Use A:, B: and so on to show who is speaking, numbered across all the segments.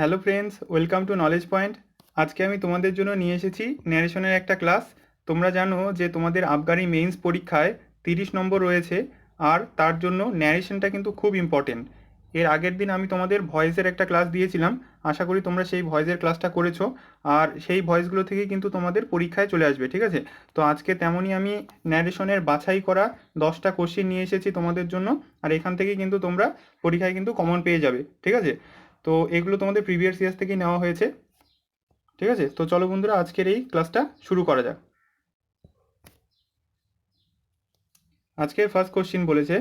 A: Hello friends, welcome to knowledge point. আজকে আমি তোমাদের জন্য নিয়ে এসেছি ন্যারেশনের একটা ক্লাস। তোমরা জানো যে তোমাদের আবগারি মেইনস পরীক্ষায় 30 নম্বর রয়েছে, আর তার জন্য ন্যারেশনটা কিন্তু খুব ইম্পর্টেন্ট। এর আগের দিন আমি তোমাদের ভয়েসের একটা ক্লাস দিয়েছিলাম, আশা করি তোমরা সেই ভয়েসের ক্লাসটা করেছো, আর সেই ভয়েসগুলো থেকে কিন্তু তোমাদের পরীক্ষায় চলে আসবে, ঠিক আছে? তো আজকে তেমনই আমি ন্যারেশনের বাছাই করা 10টা কোশ্চেন নিয়ে এসেছি তোমাদের জন্য, আর এখান থেকে কিন্তু তোমরা পরীক্ষায় কিন্তু কমন পেয়ে যাবে, ঠিক আছে? তো এগুলো তোমাদের প্রিভিয়াস ইয়ার্স থেকেই নেওয়া হয়েছে, ঠিক আছে? তো চলো বন্ধুরা, আজকের এই ক্লাসটা শুরু করা যাক। আজকের ফার্স্ট কোশ্চিন বলেছে,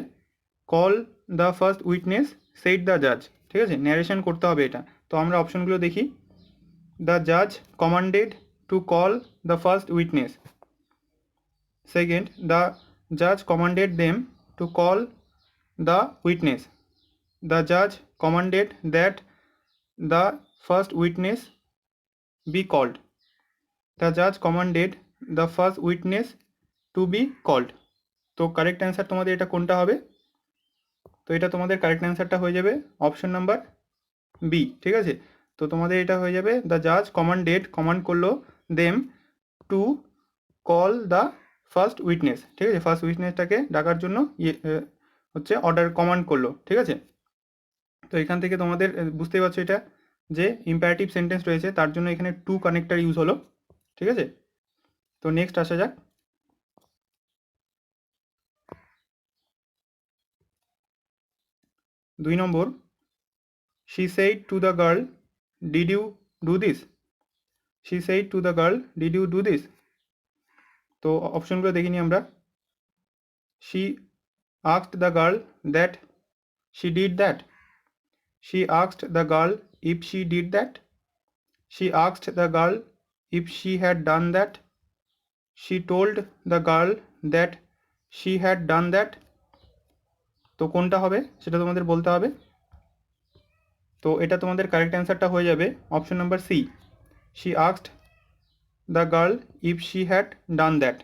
A: call the first witness, said the জাজ। ঠিক আছে, ন্যারেশন করতে হবে এটা। তো আমরা অপশনগুলো দেখি। দ্য জাজ commanded to call the first witness. Second, the জাজ commanded them to call the witness. The জাজ commanded that the first witness be called. The judge commanded the first witness to be called. তো correct answer তোমাদের এটা কোনটা হবে? তো এটা তোমাদের কারেক্ট অ্যান্সারটা হয়ে যাবে অপশন নাম্বার বি, ঠিক আছে? তো তোমাদের এটা হয়ে যাবে, দ্য জাজ কমান্ড করলো them to call the first witness, ঠিক আছে? ফার্স্ট উইটনেসটাকে ডাকার জন্য হচ্ছে অর্ডার কমান্ড করলো, ঠিক আছে? তো এখান থেকে তোমাদের বুঝতেই পারছো এটা যে ইম্পারেটিভ সেন্টেন্স রয়েছে, তার জন্য এখানে টু কানেক্টার ইউজ হলো, ঠিক আছে? তো নেক্সট আসা যাক। 2 নম্বর, she said to the girl, did you do this? she said to the girl, did you do this? তো অপশনগুলো দেখিনি আমরা। she asked the girl that she did that. she asked the girl if she did that. she asked the girl if she had done that. she told the girl that she had done that. তো কোনটা হবে সেটা তোমাদের বলতে হবে। তো এটা তোমাদের কারেক্ট অ্যান্সারটা হয়ে যাবে option number C, she asked the girl if she had done that.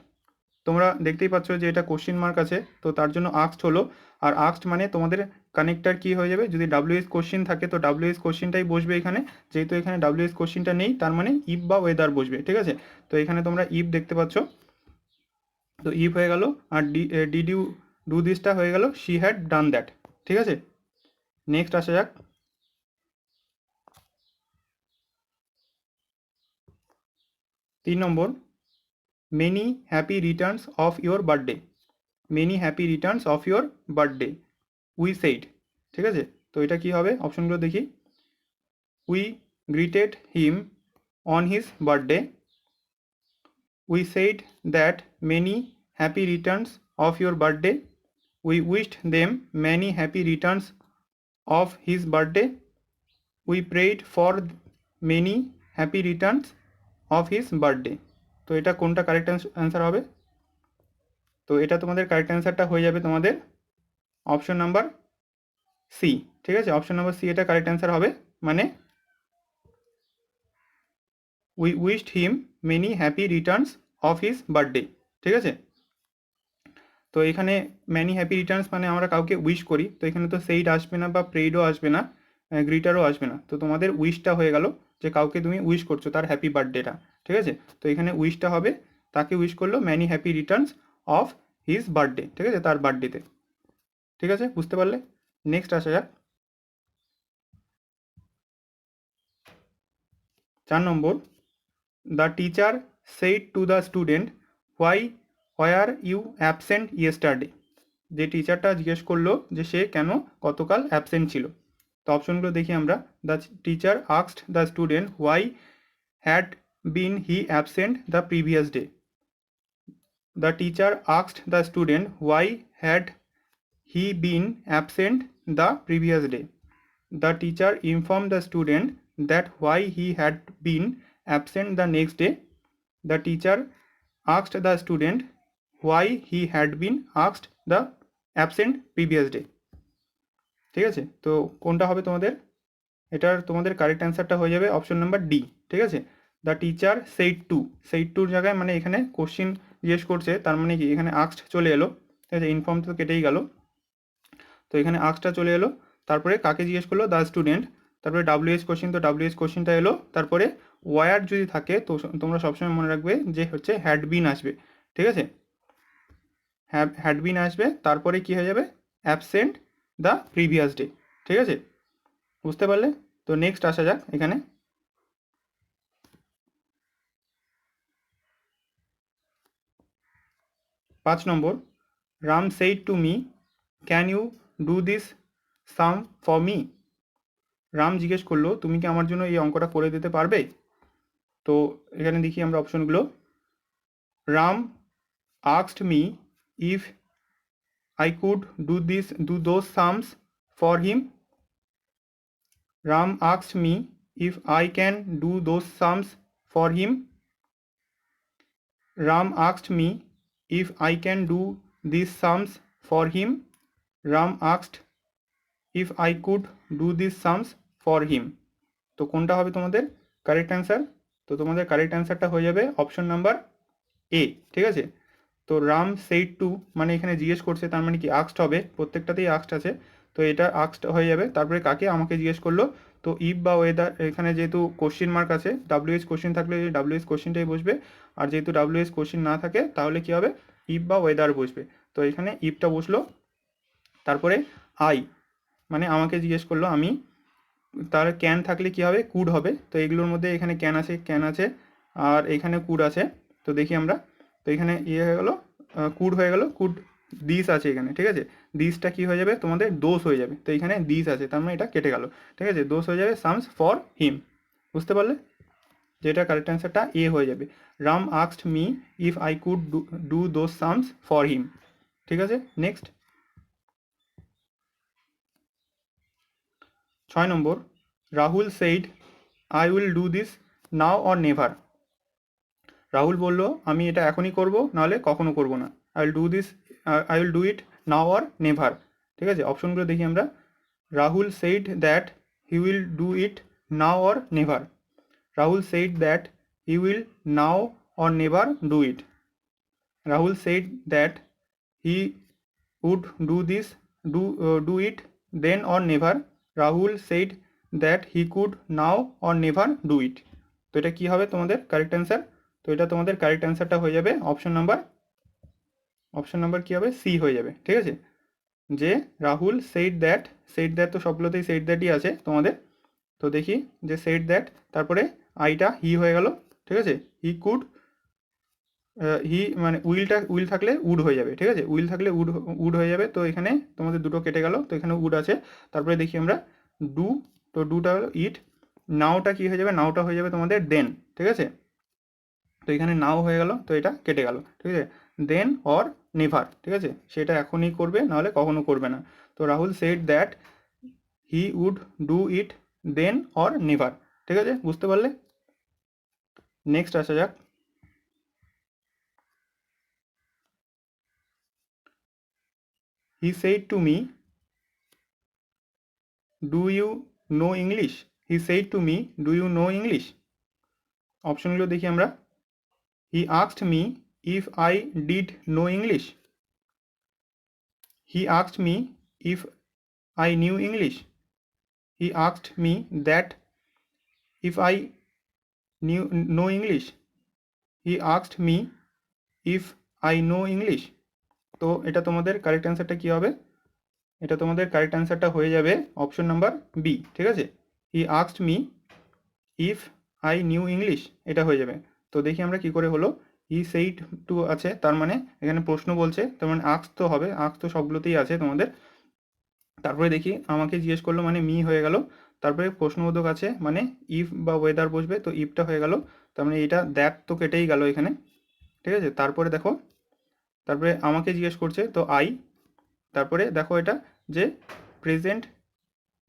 A: তোমরা দেখতেই পাচ্ছ যে এটা কোশ্চিন মার্ক আছে, তো তার জন্য আস্কড হলো। আর আস্কড মানে তোমাদের কানেক্টার কি হয়ে যাবে, যদি ডাব্লিউএস কোশ্চিন থাকে তো ডাব্লিউএস কোশ্চিনটাই বসবে এখানে। যেহেতু এখানে ডাব্লিউএস কোশ্চিনটা নেই, তার মানে ইফ বা ওয়েদার বসবে, ঠিক আছে? তো এখানে তোমরা ইফ দেখতে পাচ্ছ, তো ইফ হয়ে গেল, আর ডিড ইউ ডু দিসটা হয়ে গেল শি হ্যাড ডান দ্যাট, ঠিক আছে? নেক্সট আসা যাক। 3 নম্বর, many happy returns of your birthday. Many happy returns of your birthday we said, ঠিক আছে? তো এটা কি হবে, অপশনগুলো দেখি। We greeted him on his birthday. We said that many happy returns of your birthday. We wished them many happy returns of his birthday. We prayed for many happy returns of his birthday. তো এটা কোনটা correct answer হবে? তো এটা তোমাদের correct অ্যান্সারটা হয়ে যাবে তোমাদের অপশন নাম্বার সি, ঠিক আছে? অপশন নাম্বার সি এটা কারেক্ট অ্যান্সার হবে, মানে we wished him many happy returns of his birthday, ঠিক আছে? তো এখানে ম্যানি হ্যাপি রিটার্নস মানে আমরা কাউকে উইশ করি, তো এখানে তো সেইড আসবে না বা প্রেডও আসবে না, গ্রিটারও আসবে না। তো তোমাদের উইশটা হয়ে গেল যে কাউকে তুমি উইশ করছো তার হ্যাপি বার্থডেটা, ঠিক আছে? তো এখানে উইশটা হবে, তাকে উইশ করলো many happy returns of his birthday, ঠিক আছে? তার বার্থডেতে, ঠিক আছে? বুঝতে পারলে? নেক্সট আসা যাক। 4 নম্বর, the teacher said to the student, why were you absent yesterday. যে টিচারটা জিজ্ঞেস করলো যে সে কেন গতকাল অ্যাবসেন্ট ছিল। তো অপশনগুলো দেখি আমরা। The teacher asked the student why had been he absent the previous day. The teacher asked the student why had he been absent the previous day. The teacher inform the student that why he had been absent the next day. The teacher asked the student why he had been asked the absent previous day, ঠিক আছে? তো কোনটা হবে তোমাদের? এটার তোমাদের correct অ্যান্সারটা হয়ে যাবে অপশন নাম্বার ডি, ঠিক আছে? দ্য টিচার সেইড টুর জায়গায় মানে এখানে কোশ্চিন জিজ্ঞেস করছে, তার মানে কি এখানে আস্কড চলে এলো, ঠিক আছে? ইনফর্ম তো কেটেই গেল, তো এখানে আস্কডটা চলে এলো। তারপরে কাকে জিজ্ঞেস করলো? The student. তারপরে WH কোশ্চেন, তো WH কোশ্চেনটা এলো। তারপরে ওয়ার যদি থাকে তো তোমরা সবসময় মনে রাখবে যে হচ্ছে হ্যাড বিন আসবে, ঠিক আছে, হ্যাড বিন আসবে, তারপরে কি হয়ে যাবে অ্যাবসেন্ট দ্য প্রিভিয়াস ডে, ঠিক আছে, বুঝতে পারলে? তো নেক্সট আসা যাক এখানে। 5 নম্বর, Ram said to me can you do this sum for me. Ram জিজ্ঞেস করলো তুমি কি আমার জন্য এই অঙ্কটা করে দিতে পারবে। তো এখানে দেখি আমরা অপশনগুলো। Ram asked me if I could do those sums for him. Ram asked me if I can do those sums for him. Ram asked me if I can do this sums for him. Ram asked if I could do this sums for him. তো কোনটা হবে তোমাদের correct answer? তো তোমাদের correct অ্যান্সারটা হয়ে যাবে option number A, ঠিক আছে। তো রাম সেইড টু মানে এখানে জিজ্ঞেস করছে, তার মানে কি আক্সড হবে, প্রত্যেকটাতেই আক্সড আছে, তো এটা আক্সড হয়ে যাবে। তারপরে কাকে, আমাকে জিজ্ঞেস করলো, তো ইফ বা ওয়েদার, এখানে যেহেতু কোশ্চিন মার্ক আছে, WH কোশ্চিন থাকলে WH কোশ্চিনটাই বসবে, আর যেহেতু WH কোশ্চিন না থাকে তাহলে কি হবে ইফ বা ওয়েদার বসবে। তো এখানে ইফটা বসলো। তারপরে আই মানে আমাকে জিজ্ঞেস করলো আমি, তার ক্যান থাকলে কি হবে কুড হবে। তো এগুলোর মধ্যে এখানে ক্যান আছে আর এখানে কুড আছে। তো দেখি আমরা, তো এখানে ইয়ে হয়ে গেল কুড হয়ে গেল, কুড দিস আছে এখানে, ঠিক আছে, দিসটা কি হয়ে যাবে তোমাদের দোষ হয়ে যাবে। তো এখানে দিস আছে তার মানে এটা কেটে গেল, ঠিক আছে, দোষ হয়ে যাবে সামস ফর হিম, বুঝতে পারলে? যেটা কারেক্ট অ্যান্সারটা এ হয়ে যাবে। Ram asked me if I could do those sums for him, ঠিক আছে। নেক্সট 6 নম্বর, Rahul said I will do this now or never. Rahul বলল আমি এটা এখনই করব নাহলে কখনো করব না। I will do it now or never, ঠিক আছে। অপশনগুলো দেখি আমরা। Rahul said that he will do it now or never. Rahul said that he will now or never do it. Rahul said that he would do this do it then or never. Rahul said that he could now or never do it. তো এটা কী হবে তোমাদের correct answer? তো এটা তোমাদের correct অ্যান্সারটা হয়ে যাবে অপশন নাম্বার কী হবে সি হয়ে যাবে, ঠিক আছে। যে রাহুল সেইড দ্যাট তো সবগুলোতেই সেইড দ্যাটই আছে তোমাদের। তো দেখি যে সেইড দ্যাট, তারপরে আইটা হি হয়ে গেল, ঠিক আছে, হি কুড, হি মানে উইল থাকলে উড হয়ে যাবে, ঠিক আছে, উইল থাকলে উড হয়ে যাবে। তো এখানে তোমাদের দুটো কেটে গেল, তো এখানে উড আছে। তারপরে দেখি আমরা ডু, তো ডুটা হলো ইট। নাওটা কি হয়ে যাবে, নাওটা হয়ে যাবে তোমাদের দেন, ঠিক আছে। তো এখানে নাও হয়ে গেল, তো এটা কেটে গেল, ঠিক আছে। দেন অর নেভার, ঠিক আছে, সেটা এখনই করবে নাহলে কখনো করবে না। তো Rahul said that he would do it then or never, ঠিক আছে, বুঝতে পারলে? নেক্সট আসা যাক। He said to me do you know English. He said to me do you know English. অপশনগুলো দেখি আমরা। He asked me if I did know English. He asked me if I knew English. He asked me that if I know English. He asked me if I know English. তো এটা তোমাদের correct অ্যান্সারটা কী হবে? এটা তোমাদের correct অ্যান্সারটা হয়ে যাবে অপশন নাম্বার বি, ঠিক আছে। হি asked me if I knew English, এটা হয়ে যাবে। তো দেখি আমরা কি করে হলো। হি সেইড টু আছে, তার মানে এখানে প্রশ্ন বলছে, তার মানে আস্ক তো হবে, আস্ক তো সবগুলোতেই আছে তোমাদের। তারপরে দেখি আমাকে জিজ্ঞেস করলো মানে মি হয়ে গেল। তারপরে প্রশ্নবোধক আছে মানে ইফ বা ওয়েদার বসবে, তো ইফটা হয়ে গেল। তার মানে এটা দ্যাট তো কেটেই গেল এখানে, ঠিক আছে। তারপরে দেখো, তারপরে আমাকে জিজ্ঞেস করছে তো আই। তারপরে দেখো এটা যে প্রেজেন্ট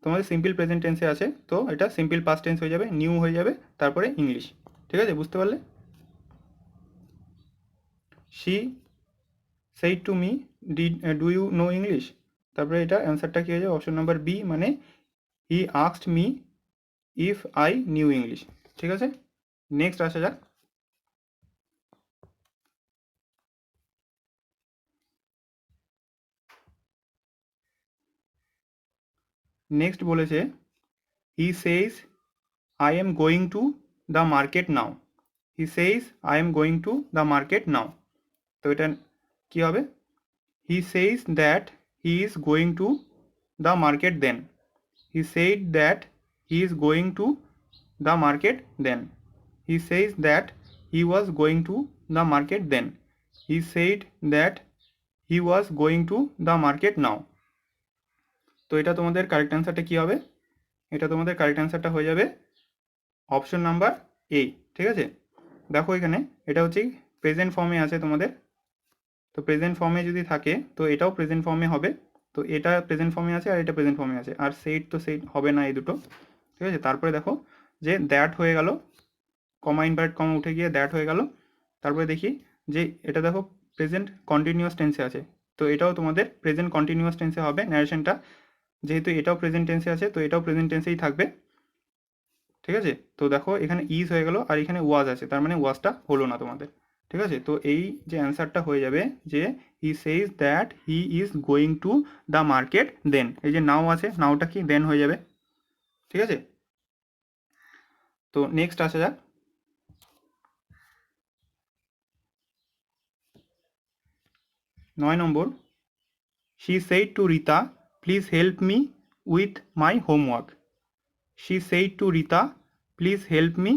A: তোমাদের সিম্পল প্রেজেন্ট টেন্সে আছে, তো এটা সিম্পল পাস্ট টেন্স হয়ে যাবে, নিউ হয়ে যাবে, তারপরে ইংলিশ, ঠিক আছে, বুঝতে পারলে? She said to me do you know English. তারপরে এটা অ্যান্সারটা কী হয়ে যাবে অপশন নাম্বার বি, মানে he asked me if I knew English, ঠিক আছে। নেক্সট আসা যাক। নেক্সট বলেছে he says I am going to the market now. He says I am going to the market now. তো এটা কী হবে? He says that he is going to the market then. He said that he is going to the market then. He says that he was going to the market then. He said that he was going to the market now. তো এটা তোমাদের correct অ্যান্সারটা কী হবে? এটা তোমাদের correct অ্যান্সারটা হয়ে যাবে অপশন নাম্বার এ। ঠিক আছে, দেখো এখানে এটা হচ্ছে প্রেজেন্ট ফর্মে আছে তোমাদের। তো প্রেজেন্ট ফর্মে যদি থাকে তো এটাও প্রেজেন্ট ফর্মে হবে। তো এটা প্রেজেন্ট ফর্মে আছে আর এটা প্রেজেন্ট ফর্মে আছে, আর সেইট তো সেইট হবে না এই দুটো। ঠিক আছে, তারপরে দেখো যে দ্যাট হয়ে গেল, কমা ইনভার্ট কমা উঠে গিয়ে দ্যাট হয়ে গেল। তারপরে দেখি যে এটা দেখো প্রেজেন্ট কন্টিনিউয়াস টেন্সে আছে, তো এটাও তোমাদের প্রেজেন্ট কন্টিনিউয়াস টেন্সে হবে ন্যারেশনটা। যেহেতু এটাও প্রেজেন্ট টেন্সে আছে তো এটাও প্রেজেন্ট টেন্সেই থাকবে। ঠিক আছে, তো দেখো এখানে ইজ হয়ে গেল আর এখানে ওয়াজ আছে, তার মানে ওয়াজটা হলো না তোমাদের। ঠিক আছে, তো এই যে অ্যান্সারটা হয়ে যাবে যে he says that he is going to the market then. এই যে নাও আছে, নাওটা কি দেন হয়ে যাবে। ঠিক আছে, তো নেক্সট আসা যাক। 9 নম্বর, she said to Rita please help me with my homework. She said to Rita please help me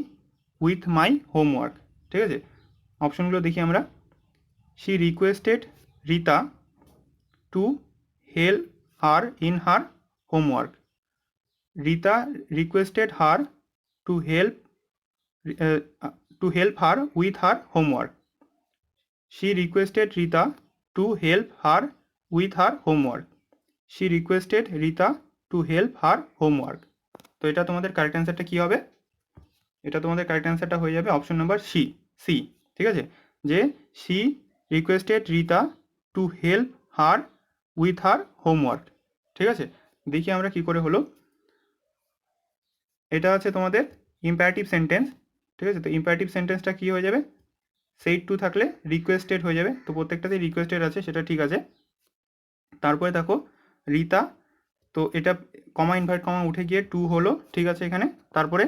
A: with my homework. ঠিক আছে, অপশনগুলো দেখি আমরা। She requested Rita to help her in her homework. Rita requested her to help her with her homework. She requested Rita to help her with her homework. She requested Rita to help her homework. তো এটা তোমাদের correct অ্যান্সারটা কী হবে? এটা তোমাদের correct অ্যান্সারটা হয়ে যাবে অপশন নাম্বার সি। ঠিক আছে, যে she requested Rita to help her with her homework. ঠিক আছে, দেখি আমরা কি করে হলো। এটা আছে তোমাদের ইম্পারেটিভ সেন্টেন্স। ঠিক আছে, তো ইম্পারেটিভ সেন্টেন্সটা কী হয়ে যাবে? সেইড টু থাকলে রিকোয়েস্টেড হয়ে যাবে, তো প্রত্যেকটাতেই রিকোয়েস্টেড আছে, সেটা ঠিক আছে। তারপরে দেখো রিতা, তো এটা কমা ইনভার্ট কমা উঠে গিয়ে টু হলো, ঠিক আছে এখানে, তারপরে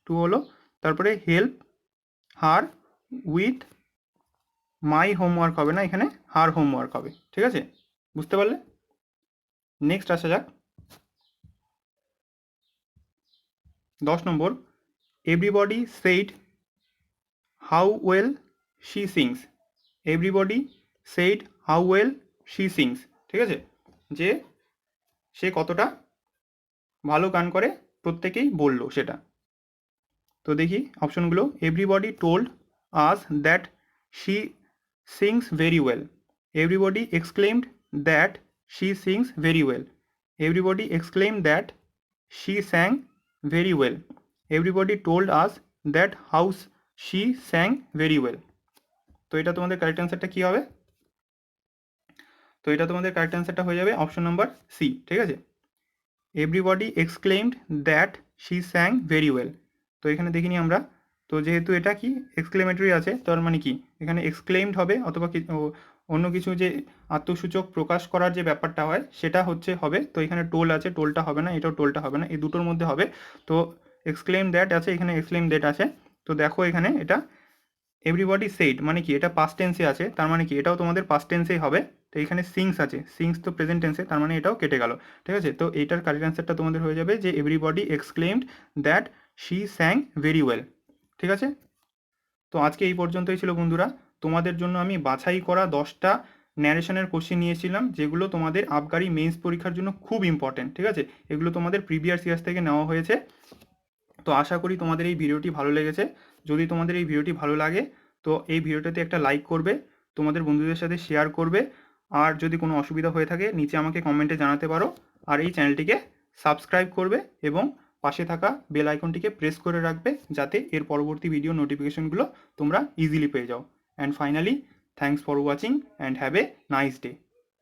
A: টু হলো, তারপরে help her with my homework হবে না, এখানে হার হোমওয়ার্ক হবে। ঠিক আছে, বুঝতে পারলে? নেক্সট আসা যাক 10 নম্বর, everybody said how well she sings. Everybody said how well she sings. ঠিক আছে, যে সে কতটা ভালো গান করে প্রত্যেকেই বললো সেটা। তো দেখি অপশনগুলো। Everybody told us that she sings very well. Everybody exclaimed that she sings very well. Everybody exclaimed that she sang very well. Everybody told us that house she sang very well. তো এটা তোমাদের correct অ্যান্সারটা কী হবে? তো এটা তোমাদের correct অ্যান্সারটা হয়ে যাবে অপশন নাম্বার সি। ঠিক আছে, everybody exclaimed that she sang very well. তো এখানে দেখিনি আমরা, তো যেহেতু এটা কি এক্সক্লেমেটরি আছে, তার মানে কি এখানে এক্সক্লেইমড হবে অথবা অন্য কিছু যে আত্মসূচক প্রকাশ করার যে ব্যাপারটা হয় সেটা হচ্ছে হবে। তো এখানে টোল আছে, টোলটা হবে না, এটাও টোলটা হবে না, এই দুটোর মধ্যে হবে। তো এক্সক্লেম দ্যাট আছে, এখানে এক্সক্লেম দ্যাট আছে। তো দেখো এখানে এটা এভরিবডি সেইড মানে কি, এটা পাস্ট টেন্সে আছে, তার মানে কি এটাও তোমাদের পাস্ট টেন্সেই হবে। তো এখানে সিংস আছে, সিংস তো প্রেজেন্ট টেন্সে, তার মানে এটাও কেটে গেল। ঠিক আছে, তো এইটার কারেক্ট অ্যান্সারটা তোমাদের হয়ে যাবে যে everybody exclaimed that she sang very well. ঠিক আছে, তো আজকে এই পর্যন্তই ছিল বন্ধুরা। তোমাদের জন্য আমি বাছাই করা 10টা ন্যারেশনের কোশ্চেন নিয়েছিলাম, যেগুলো তোমাদের আবগারি মেইনস পরীক্ষার জন্য খুব ইম্পর্টেন্ট। ঠিক আছে, এগুলো তোমাদের প্রিভিয়াস ইয়ার্স থেকে নেওয়া হয়েছে। তো আশা করি তোমাদের এই ভিডিওটি ভালো লেগেছে। যদি তোমাদের এই ভিডিওটি ভালো লাগে তো এই ভিডিওটাতে একটা লাইক করবে, তোমাদের বন্ধুদের সাথে শেয়ার করবে, আর যদি কোনো অসুবিধা হয়ে থাকে নিচে আমাকে কমেন্টে জানাতে পারো। আর এই চ্যানেলটিকে সাবস্ক্রাইব করবে এবং পাশে থাকা বেল আইকনটিকে প্রেস করে রাখবে, যাতে এর পরবর্তী ভিডিও নোটিফিকেশনগুলো তোমরা ইজিলি পেয়ে যাও। And finally, thanks for watching and have a nice day.